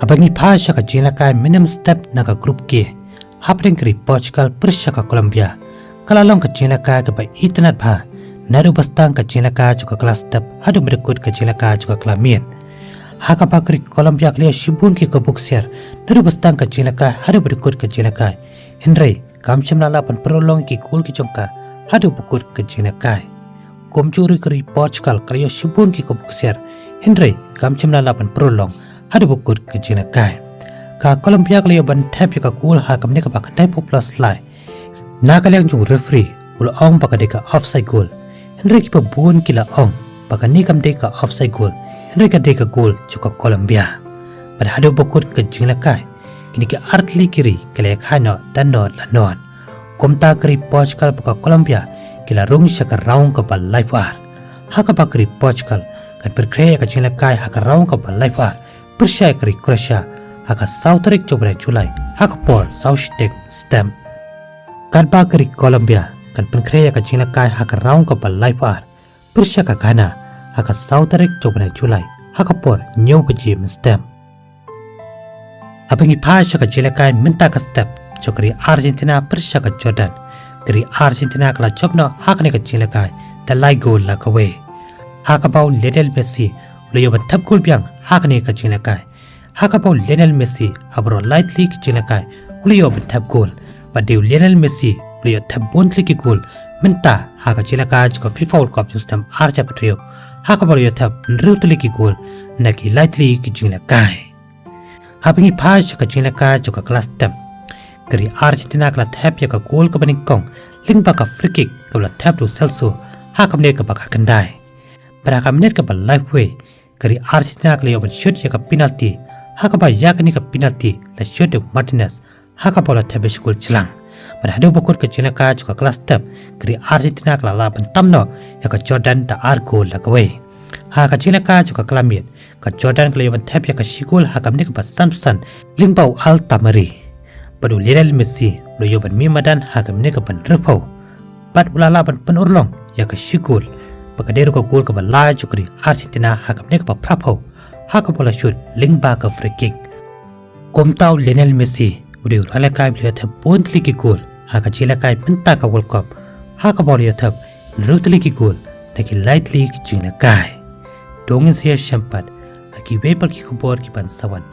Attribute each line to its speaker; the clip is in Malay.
Speaker 1: Abangi phasha ka jela kai minimum step naga group ke hapring kri Portugal persha ka Colombia kalalong ka jela kai ka ba internet bha naru bastang ka jela kai ka class step hadu berikut ka jela kai ka klamian haka bakri Colombia klia shibun ki ka boxer naru bastang ka jela kai hadu berikut ka jela kai henry kamcham lala pan prolong ki kul ki chomka hadu berikut ka jela kai komjuri kri Portugal klia shibun ki ka boxer henry kamcham lala pan prolong hadu bukut ke jina kai ka Colombia kali ban Thep ka kul ha kamne ka ba kai plus lai na kaliang jung referee ul ong ba ka deka offside goal henry ki pa bun kila ong ba ka ni kam deka offside goal henry ka deka goal chuka Colombia pada hadu bukut ke jina kai kini ki artli kiri kale khano dan no la non komta kri Portugal ba ka Colombia kila rung shaka raung ka ba life ar ha ka ba kri Portugal kan perkreya ka jina kai ha ka raung ka ba life ar Persia kri Croatia haka Southrik coba Julai haka Pol Southtek stem kan ba kri Colombia kan penkreya ka jina kai haka raung ka balai par Persia ka Ghana haka Southrik coba Julai haka Pol new bejim stem abangi phasha ka jila kai minta ka step chokri Argentina Persia ka Jordan kri Argentina kala chopno haka ne ka jila kai the like goal la kawe haka bau Lionel Messi Leo ban Thep Goal biang hakane ka jina kai haka bau Lionel Messi abro lightly ki jina kai Leo ban Thep Goal ba deu Lionel Messi Leo Thep bontli ki goal minta haka jina kai ko FIFA World Cup system archa patrio haka bau Leo Thep nrutli ki goal naki lightly ki jina kai habingi phasha ka jina kai ka class step kri Argentina kala Thep ya ka goal ka baning kong ling ba ka free kick ka la Thep do selso haka mne ka ba ka kandai para ka minute ka ba life way kari Argentina kali obat shoot ya ka penalty haka ba yakni ka penalty la shoot of Martinez haka bola Thep school chilang pada hadu bokor ka jina ka ka class step kari Argentina kala la ban tamno ya ka Jordan da ar goal la ka we haka jina ka ka klamit ka Jordan kali obat Thep ya ka shigol haka mne ka ba Samson lingbau al tamari padu Lionel Messi lo yoban mi madan haka mne ka ban repau pat ulala ban penurlong ya ka shigol Pagkadero ka goal ka ba la chukri Argentina haka mne ka ba prapo haka bola shoot lingba ka free kick komtau Lionel Messi udah rala kai beliau Thep bontli ki goal haka jila kai minta ka World Cup haka bola ya Thep nrutli ki goal taki lightly ki jina kai dongin siya shampat haki weper ki kubor ki ban sawan